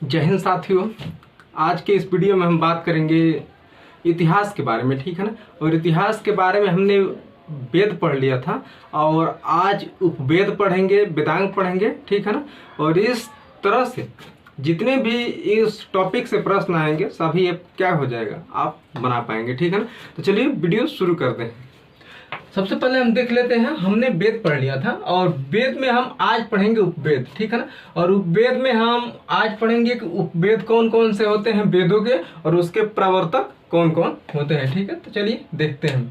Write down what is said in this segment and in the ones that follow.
जय हिंद साथियों। आज के इस वीडियो में हम बात करेंगे इतिहास के बारे में, ठीक है ना। और इतिहास के बारे में हमने वेद पढ़ लिया था और आज उपवेद पढ़ेंगे, वेदांग पढ़ेंगे, ठीक है ना। और इस तरह से जितने भी इस टॉपिक से प्रश्न आएंगे सभी क्या हो जाएगा, आप बना पाएंगे, ठीक है ना। तो चलिए वीडियो शुरू करते हैं। सबसे पहले हम देख लेते हैं, हमने वेद पढ़ लिया था और वेद में हम आज पढ़ेंगे उपवेद, ठीक है ना। और उपवेद में हम आज पढ़ेंगे कि उपवेद कौन कौन से होते हैं वेदों के और उसके प्रवर्तक कौन कौन होते हैं, ठीक है। तो चलिए देखते हैं।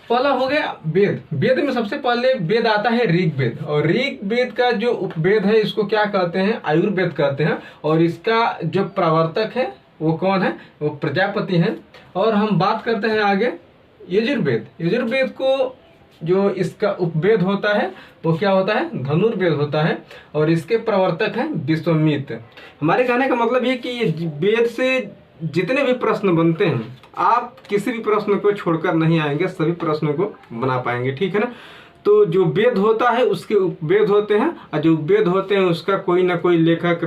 पहला हो गया वेद। वेद में सबसे पहले वेद आता है ऋग्वेद, और ऋग्वेद का जो उपवेद है इसको क्या कहते हैं, आयुर्वेद कहते हैं। और इसका जो प्रवर्तक है वो कौन है, वो प्रजापति हैं। और हम बात करते हैं आगे यजुर्वेद। यजुर्वेद को जो इसका उपवेद होता है वो क्या होता है, धनुर्वेद होता है। और इसके प्रवर्तक हैं विश्वामित्र। हमारे कहने का मतलब ये कि ये वेद से जितने भी प्रश्न बनते हैं आप किसी भी प्रश्न को छोड़कर नहीं आएंगे, सभी प्रश्नों को बना पाएंगे, ठीक है ना। तो जो वेद होता है उसके उपवेद होते हैं, और जो उपवेद होते हैं उसका कोई ना कोई लेखक,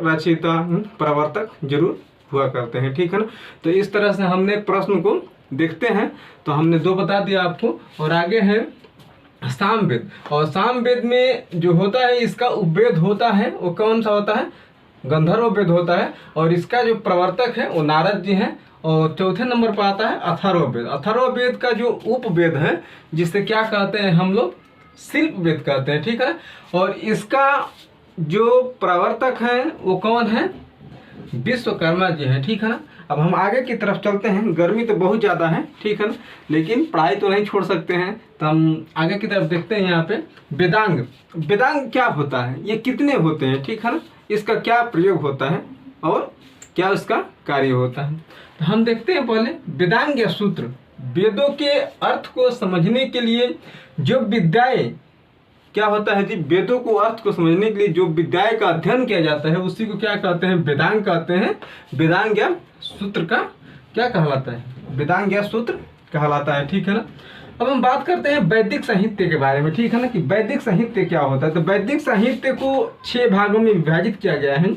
रचयिता, प्रवर्तक जरूर हुआ करते हैं, ठीक है ना। तो इस तरह से हमने प्रश्न को देखते हैं। तो हमने दो बता दिया आपको। और आगे है सामवेद। और सामवेद में जो होता है इसका उपवेद होता है वो कौन सा होता है, गंधर्व वेद होता है। और इसका जो प्रवर्तक है वो नारद जी हैं। और चौथे नंबर पर आता है अथर्ववेद। अथर्ववेद का जो उपवेद है जिसे क्या कहते हैं हम लोग, शिल्प वेद कहते हैं, ठीक है। और इसका जो प्रवर्तक है वो कौन है, विश्वकर्मा जी हैं, ठीक है ना। अब हम आगे की तरफ चलते हैं। गर्मी तो बहुत ज़्यादा है, ठीक है ना, लेकिन पढ़ाई तो नहीं छोड़ सकते हैं। तो हम आगे की तरफ देखते हैं। यहाँ पे वेदांग। वेदांग क्या होता है, ये कितने होते हैं, ठीक है ना, इसका क्या प्रयोग होता है और क्या उसका कार्य होता है। तो हम देखते हैं पहले वेदांग या सूत्र। वेदों के अर्थ को समझने के लिए जो विद्याएं क्या होता है जी, वेदों को अर्थ को समझने के लिए जो विद्याएं का अध्ययन किया जाता है उसी को क्या कहते हैं, वेदांग कहते हैं। वेदांग या सूत्र का क्या कहलाता है, वेदांग या सूत्र कहलाता है, ठीक है ना। अब हम बात करते हैं वैदिक साहित्य के बारे में, ठीक है ना, कि वैदिक साहित्य क्या होता है। तो वैदिक साहित्य को 6 भागों में विभाजित किया गया है।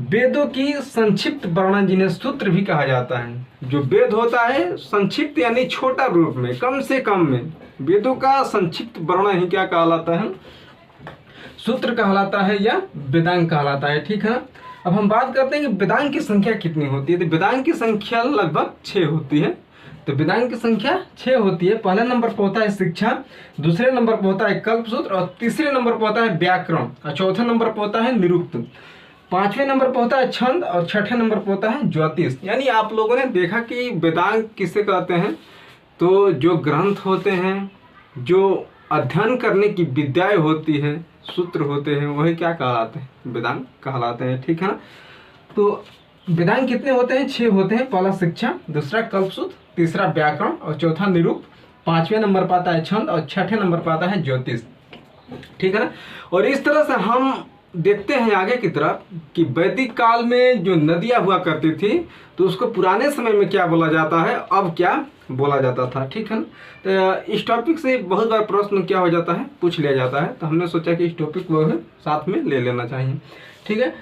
वेदों की संक्षिप्त वर्णन जिन्हें सूत्र भी कहा जाता है। जो वेद होता है संक्षिप्त यानी छोटा रूप में, कम से कम में, वेदों का संक्षिप्त वर्णन ही क्या कहलाता है, सूत्र कहलाता है या वेदांग कहलाता है, ठीक है ना। अब हम बात करते हैं कि वेदांग की संख्या कितनी होती है। तो वेदांग की संख्या लगभग 6 होती है। तो वेदांग की संख्या 6 होती है। पहले नंबर पर होता है शिक्षा, दूसरे नंबर पर होता है कल्पसूत्र, और तीसरे नंबर पर होता है व्याकरण, और चौथे नंबर पर होता है निरुक्त, 5वें नंबर पर होता है छंद, और 6ठे नंबर पर होता है ज्योतिष। यानी आप लोगों ने देखा कि वेदांग किसे कहते हैं, तो जो ग्रंथ होते हैं, जो अध्ययन करने की विद्याएं होती हैं, सूत्र होते हैं, वही क्या कहलाते हैं, वेदांग कहलाते हैं, ठीक है ना। तो वेदांग कितने होते हैं, 6 होते हैं। पहला शिक्षा, दूसरा कल्पसूत्र, तीसरा व्याकरण, और चौथा निरुक्त, 5वें नंबर पर आता है छंद, और 6ठे नंबर पर आता है ज्योतिष, ठीक है ना। और इस तरह से हम देखते हैं आगे की तरफ कि वैदिक काल में जो नदियां हुआ करती थी तो उसको पुराने समय में क्या बोला जाता है, अब क्या बोला जाता था, ठीक है ना। तो इस टॉपिक से बहुत बार प्रश्न क्या हो जाता है, पूछ लिया जाता है। तो हमने सोचा कि इस टॉपिक को साथ में ले लेना चाहिए, ठीक है।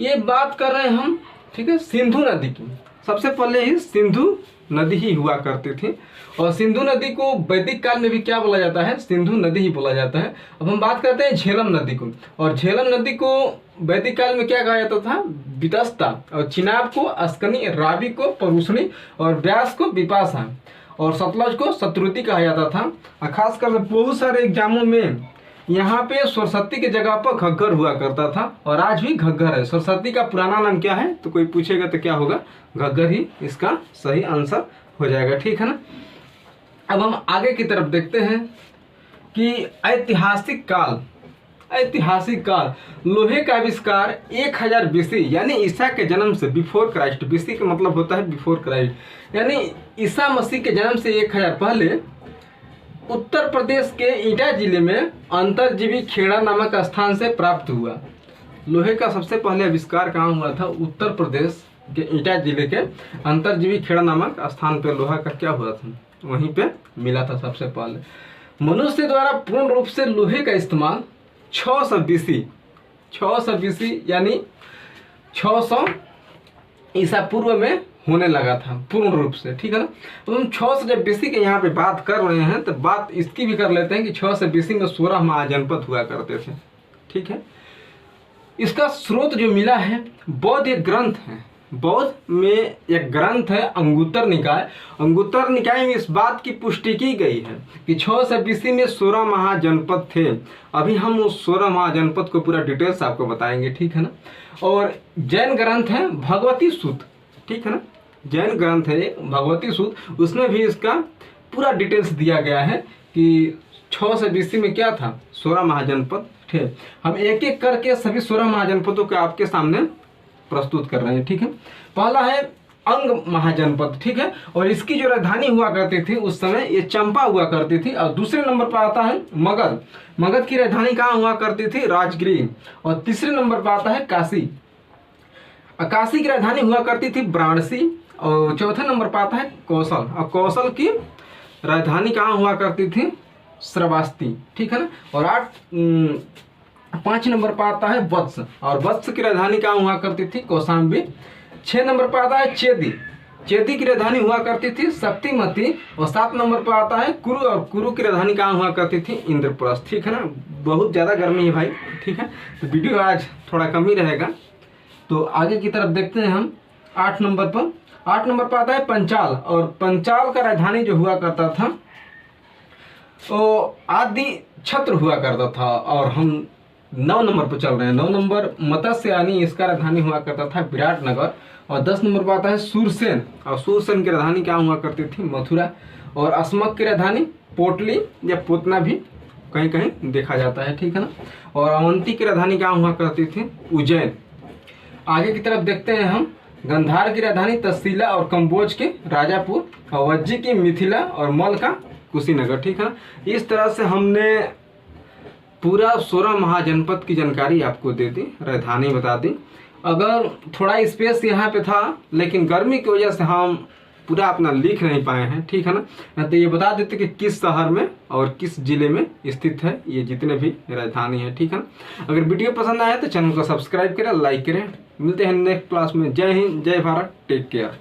ये बात कर रहे हैं हम, ठीक है, सिंधु नदी की। सबसे पहले ही सिंधु नदी ही हुआ करती थी। और सिंधु नदी को वैदिक काल में भी क्या बोला जाता है, सिंधु नदी ही बोला जाता है। अब हम बात करते हैं झेलम नदी को। और झेलम नदी को वैदिक काल में क्या कहा जाता था, वितस्ता, और चिनाब को अस्कनी, रावी को परुषणी, और व्यास को विपाशा, और सतलज को शत्रुति कहा जाता था। और खासकर बहुत सारे एग्जामों में यहाँ पे सरस्वती की जगह पर घग्गर हुआ करता था, और आज भी घग्गर है। सरस्वती का पुराना नाम क्या है, तो कोई पूछेगा तो क्या होगा, घग्गर ही इसका सही आंसर हो जाएगा, ठीक है ना। अब हम आगे की तरफ देखते हैं कि ऐतिहासिक काल। ऐतिहासिक काल, लोहे का आविष्कार 1000 BC यानी ईसा के जन्म से, बिफोर क्राइस्ट। BC का मतलब होता है बिफोर क्राइस्ट, यानी ईसा मसीह के जन्म से 1000 पहले उत्तर प्रदेश के ईटा जिले में अंतरजीवी खेड़ा नामक स्थान से प्राप्त हुआ। लोहे का सबसे पहले आविष्कार कहाँ हुआ था, उत्तर प्रदेश के ईटा जिले के अंतरजीवी खेड़ा नामक स्थान पे लोहा का क्या हुआ था, वहीं पे मिला था सबसे पहले। मनुष्य द्वारा पूर्ण रूप से लोहे का इस्तेमाल 600 BC यानी 600 ईसा पूर्व में होने लगा था पूर्ण रूप से, ठीक है ना। तो हम 600 जब BC के यहाँ पे बात कर रहे हैं तो बात इसकी भी कर लेते हैं कि 600 BC में 16 महाजनपद हुआ करते थे, ठीक है। इसका स्रोत जो मिला है बौद्ध एक ग्रंथ है, बौद्ध में एक ग्रंथ है अंगुत्तर निकाय। अंगुत्तर निकाय में इस बात की पुष्टि की गई है कि 600 BC में 16 महाजनपद थे। अभी हम उस 16 महाजनपद को पूरा डिटेल्स आपको बताएंगे, ठीक है ना। और जैन ग्रंथ है भगवती सूत्र, ठीक है ना, जैन ग्रंथ है भगवती सूत्र, उसमें भी इसका पूरा डिटेल्स दिया गया है कि 600 BC में क्या था, 16 महाजनपद थे। हम एक एक करके सभी 16 महाजनपदों को आपके सामने प्रस्तुत कर रहे हैं, ठीक है। पहला है अंग महाजनपद, ठीक है, और इसकी जो राजधानी हुआ करती थी उस समय ये चंपा हुआ करती थी। और दूसरे नंबर पर आता है मगध। मगध की राजधानी कहाँ हुआ करती थी, राजगृह। और तीसरे नंबर पर आता है काशी। काशी की राजधानी हुआ करती थी वाराणसी। और चौथे नंबर पर आता है कौशल। और कौशल की राजधानी कहाँ हुआ करती थी, श्रावस्ती, ठीक है ना। और 5 नंबर पर आता है वत्स। और वत्स की राजधानी कहाँ हुआ करती थी, कौशाम्बी। 6 नंबर पर आता है चेदी। चेदी की राजधानी हुआ करती थी शक्तिमती। और 7 नंबर पर आता है कुरु। और कुरु की राजधानी कहाँ हुआ करती थी, इंद्रप्रस्थ, ठीक है ना। बहुत ज़्यादा गर्मी है भाई, ठीक है, तो वीडियो आज थोड़ा कम ही रहेगा। तो आगे की तरफ देखते हैं हम 8 नंबर पर। 8 नंबर पर आता है पंचाल। और पंचाल का राजधानी जो हुआ करता था तो आदि छत्र हुआ करता था। और हम 9 नंबर पर चल रहे हैं। 9 नंबर मत्स्य यानी इसका राजधानी हुआ करता था विराटनगर। और 10 नंबर पर आता है सूरसेन। और सूरसेन की राजधानी क्या हुआ करती थी, मथुरा। और अस्मक की राजधानी पोटली या पोतना भी कहीं कहीं देखा जाता है, ठीक है ना। और अवंती की राजधानी क्या हुआ करती थी, उज्जैन। आगे की तरफ देखते हैं हम गंधार की राजधानी तक्षशिला। और कंबोज के राजापुर। और वज्जी की मिथिला। और मल का कुशीनगर, ठीक है। इस तरह से हमने पूरा 16 महाजनपद की जानकारी आपको दे दी, राजधानी बता दी। अगर थोड़ा स्पेस यहाँ पे था लेकिन गर्मी की वजह से हम पूरा अपना लिख नहीं पाए हैं, ठीक है ना। तो ये बता देते कि किस शहर में और किस जिले में स्थित है ये जितने भी राजधानी है, ठीक है ना। अगर वीडियो पसंद आया तो चैनल को सब्सक्राइब करें, लाइक करें। मिलते हैं नेक्स्ट क्लास में। जय हिंद, जय भारत, टेक केयर।